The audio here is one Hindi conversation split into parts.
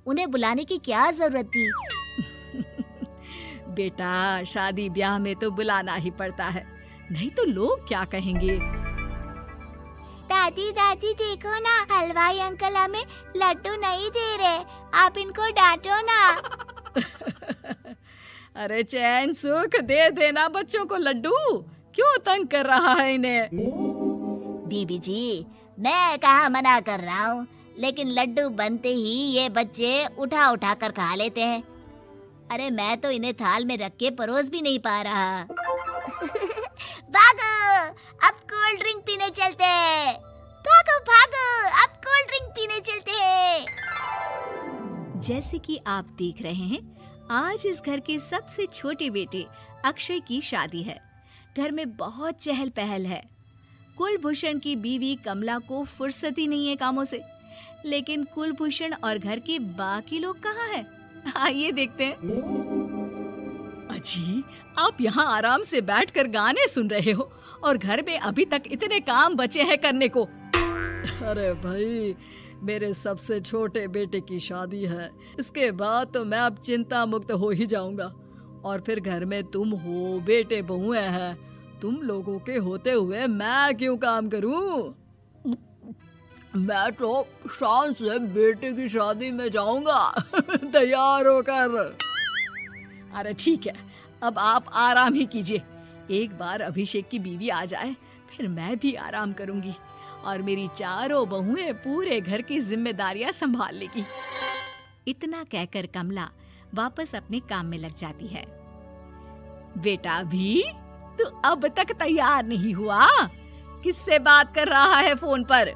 उन्हें बुलाने की क्या जरूरत थी? बेटा, शादी ब्याह में तो बुलाना ही पड़ता है, नहीं तो लोग क्या कहेंगे। दादी दादी देखो ना, हलवाई अंकल हमें लड्डू नहीं दे रहे, आप इनको डांटो ना। अरे चैन सुख दे देना बच्चों को लड्डू, क्यों तंग कर रहा है इन्हें? बीबी जी, मैं कहाँ मना कर रहा हूँ, लेकिन लड्डू बनते ही ये बच्चे उठा उठा कर खा लेते हैं। अरे मैं तो इन्हें थाल में रख के परोस भी नहीं पा रहा। भागो, अब कोल्ड ड्रिंक पीने चलते हैं। भागो भागो, अब कोल्ड ड्रिंक पीने चलते हैं। जैसे कि आप देख रहे हैं, आज इस घर के सबसे छोटे बेटे अक्षय की शादी है। घर में बहुत चहल पहल है। कुलभूषण की बीवी कमला को फुर्सत ही नहीं है कामों से, लेकिन कुलभूषण और घर के बाकी लोग कहाँ हैं? आइए देखते हैं। अजी, आप यहाँ आराम से बैठकर गाने सुन रहे हो और घर में अभी तक इतने काम बचे हैं करने को। अरे भाई, मेरे सबसे छोटे बेटे की शादी है, इसके बाद तो मैं अब चिंता मुक्त हो ही जाऊंगा। और फिर घर में तुम हो, बेटे बहुएं हैं, तुम लोगों के होते हुए मैं क्यों काम करूं? मैं तो शान से बेटे की शादी में जाऊंगा तैयार होकर। अरे ठीक है, अब आप आराम ही कीजिए। एक बार अभिषेक की बीवी आ जाए, फिर मैं भी आराम करूंगी और मेरी चारों बहुएं पूरे घर की जिम्मेदारियां संभाल लेगी। इतना कहकर कमला वापस अपने काम में लग जाती है। बेटा भी, तू अब तक तैयार नहीं हुआ? किससे बात कर रहा है फोन पर?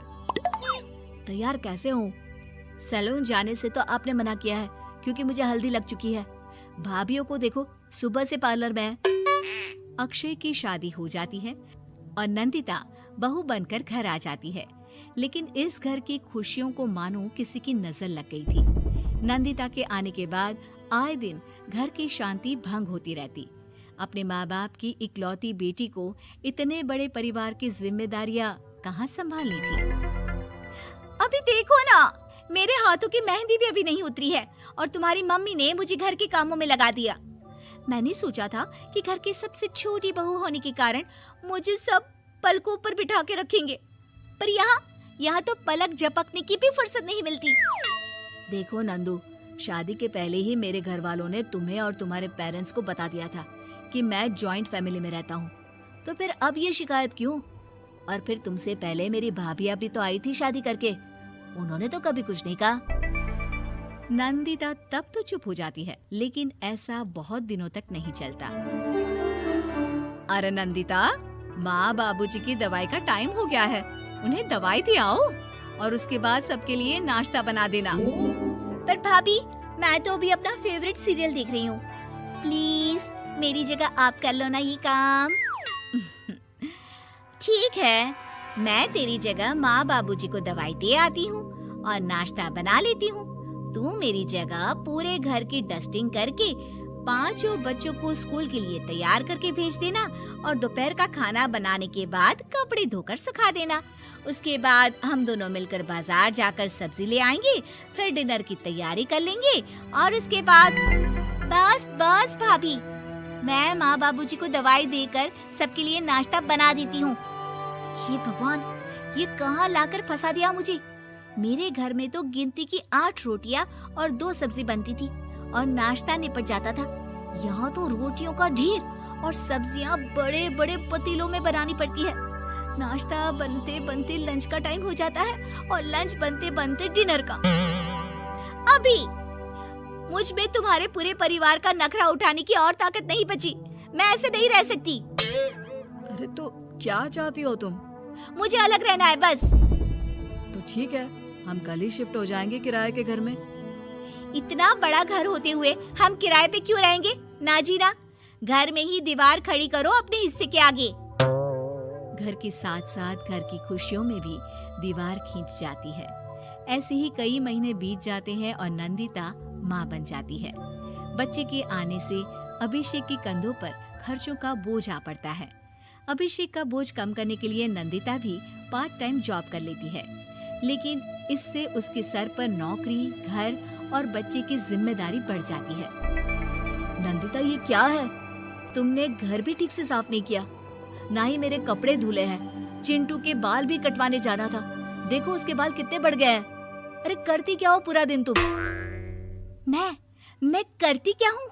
तैयार कैसे हूँ? सैलून जाने से तो आपने मना किया है, क्योंकि मुझे हल्दी लग चुकी है। भाभीयों को देखो, सुबह से पार्लर में है। अक्षय की शादी हो जाती है और नंदिता बहू बनकर घर आ जाती है, लेकिन इस घर की खुशियों को मानो किसी की नजर लग गई थी। नंदिता के आने के बाद आए दिन घर की शांति भंग होती रहती। अपने माँ बाप की इकलौती बेटी को इतने बड़े परिवार की जिम्मेदारियां कहाँ संभालनी थी? अभी देखो ना, मेरे हाथों की मेहंदी भी अभी नहीं उतरी है और तुम्हारी मम्मी ने मुझे घर के कामों में लगा दिया। मैंने सोचा था कि घर की सबसे छोटी बहू होने के कारण मुझे सब पलकों पर बिठा के रखेंगे, पर यहाँ तो पलक झपकने की भी फुर्सत नहीं मिलती। देखो नंदू, शादी के पहले ही मेरे घर वालों ने तुम्हें और तुम्हारे पेरेंट्स को बता दिया था कि मैं जॉइंट फैमिली में रहता हूँ, तो फिर अब ये शिकायत क्यों? और फिर तुमसे पहले मेरी भाभियाँ भी तो आई थी शादी करके, उन्होंने तो कभी कुछ नहीं कहा। नंदिता तब तो चुप हो जाती है, लेकिन ऐसा बहुत दिनों तक नहीं चलता। अरे नंदिता, माँ बाबूजी की दवाई का टाइम हो गया है, उन्हें दवाई दिलाओ और उसके बाद सबके लिए नाश्ता बना देना। पर भाभी, मैं तो अभी अपना फेवरेट सीरियल देख रही हूँ, प्लीज मेरी जगह आप कर लो ना ये काम। ठीक है, मैं तेरी जगह माँ बाबूजी को दवाई दे आती हूँ और नाश्ता बना लेती हूँ। तू मेरी जगह पूरे घर की डस्टिंग करके 5 बच्चों को स्कूल के लिए तैयार करके भेज देना और दोपहर का खाना बनाने के बाद कपड़े धोकर सुखा देना। उसके बाद हम दोनों मिलकर बाजार जाकर सब्जी ले आएंगे, फिर डिनर की तैयारी कर लेंगे और उसके बाद बस भाभी, मैं माँ बाबूजी को दवाई देकर सबके लिए नाश्ता बना देती हूँ। हे भगवान, ये कहाँ लाकर फंसा दिया मुझे। मेरे घर में तो गिनती की 8 रोटियां और 2 सब्जी बनती थी और नाश्ता निपट जाता था। यहाँ तो रोटियों का ढेर और सब्जियां बड़े बड़े पतीलों में बनानी पड़ती है। नाश्ता बनते बनते लंच का टाइम हो जाता है और लंच बनते बनते डिनर का। अभी मुझ में तुम्हारे पूरे परिवार का नखरा उठाने की और ताकत नहीं बची। मैं ऐसे नहीं रह सकती। अरे तो क्या चाहती हो तुम? मुझे अलग रहना है बस। तो ठीक है, हम कल ही शिफ्ट हो जाएंगे किराए के घर में। इतना बड़ा घर होते हुए हम किराए पे क्यों रहेंगे? ना जी ना, घर में ही दीवार खड़ी करो अपने हिस्से के आगे। घर के साथ साथ घर की खुशियों में भी दीवार खींच जाती है। ऐसे ही कई महीने बीत जाते हैं और नंदिता माँ बन जाती है। बच्चे के आने से अभिषेक के कंधों पर खर्चों का बोझ आ पड़ता है। अभिषेक का बोझ कम करने के लिए नंदिता भी पार्ट टाइम जॉब कर लेती है, लेकिन इससे उसके सर पर नौकरी, घर और बच्चे की जिम्मेदारी बढ़ जाती है। नंदिता, ये क्या है? तुमने घर भी ठीक से साफ नहीं किया, ना ही मेरे कपड़े धुले हैं। चिंटू के बाल भी कटवाने जाना था, देखो उसके बाल कितने बढ़ गए हैं। अरे करती क्या हो पूरा दिन तुम? मैं करती क्या हूँ?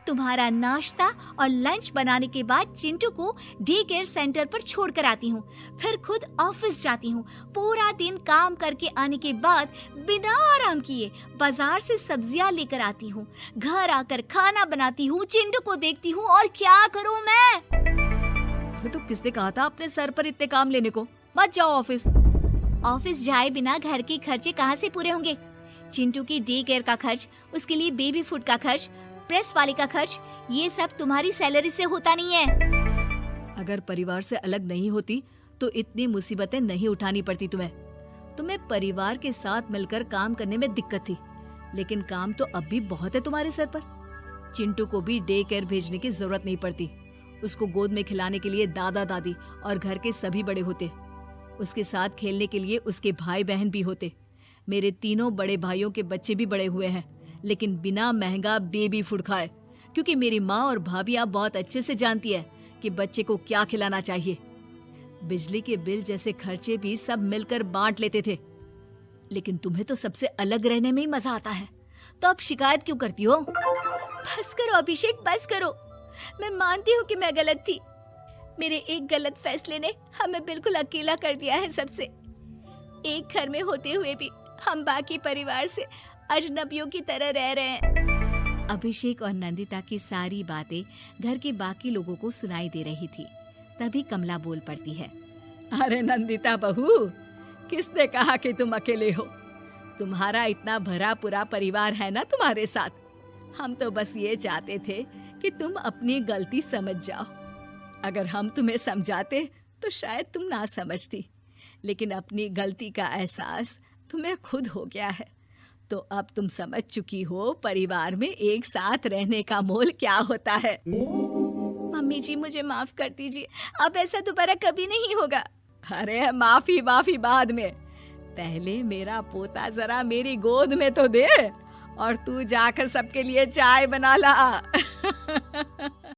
तुम्हारा नाश्ता और लंच बनाने के बाद चिंटू को डे केयर सेंटर पर छोड़कर आती हूँ, फिर खुद ऑफिस जाती हूँ। पूरा दिन काम करके आने के बाद बिना आराम किए बाजार से सब्जियाँ लेकर आती हूँ, घर आकर खाना बनाती हूँ, चिंटू को देखती हूँ, और क्या करूँ मैं? तो किसने कहा था अपने सर पर इतने काम लेने को? मत जाओ ऑफिस। ऑफिस जाए बिना घर के खर्चे कहाँ से पूरे होंगे? चिंटू की डे केयर का खर्च, उसके लिए बेबी फूड का खर्च, प्रेस वाले का खर्च, ये सब तुम्हारी सैलरी से होता नहीं है। अगर परिवार से अलग नहीं होती तो इतनी मुसीबतें नहीं उठानी पड़ती तुम्हें परिवार के साथ मिलकर काम करने में दिक्कत थी, लेकिन काम तो अब भी बहुत है तुम्हारे सर पर। चिंटू को भी डे केयर भेजने की जरूरत नहीं पड़ती, उसको गोद में खिलाने के लिए दादा दादी और घर के सभी बड़े होते, उसके साथ खेलने के लिए उसके भाई बहन भी होते। मेरे तीनों बड़े भाइयों के बच्चे भी बड़े हुए हैं, लेकिन बिना महंगा बेबी फूड खाए, क्योंकि मेरी माँ और भाभियाँ बहुत अच्छे से जानती है कि बच्चे को क्या खिलाना चाहिए। बिजली के बिल जैसे खर्चे भी सब मिलकर बांट लेते थे, लेकिन तुम्हें तो सबसे अलग रहने में ही मजा आता है, तो अब शिकायत क्यों करती हो? बस करो अभिषेक, बस करो। मैं मानती हूँ कि मैं गलत थी, मेरे एक गलत फैसले ने हमें बिल्कुल अकेला कर दिया है सबसे। एक घर में होते हुए भी हम बाकी परिवार से अजनबियों की तरह रह रहे हैं। अभिषेक और नंदिता की सारी बातें घर के बाकी लोगों को सुनाई दे रही थी। तभी कमला बोल पड़ती है। अरे नंदिता बहू, किसने कहा कि तुम अकेले हो? तुम्हारा इतना भरा पूरा परिवार है ना तुम्हारे साथ। हम तो बस ये चाहते थे कि तुम अपनी गलती समझ जाओ। अगर हम तुम्हें समझाते तो शायद तुम ना समझती, लेकिन अपनी गलती का एहसास तुम्हें खुद हो गया है, तो अब तुम समझ चुकी हो परिवार में एक साथ रहने का मोल क्या होता है। मम्मी जी, मुझे माफ कर दीजिए, अब ऐसा दोबारा कभी नहीं होगा। अरे माफी बाद में, पहले मेरा पोता जरा मेरी गोद में तो दे, और तू जाकर सबके लिए चाय बना ला।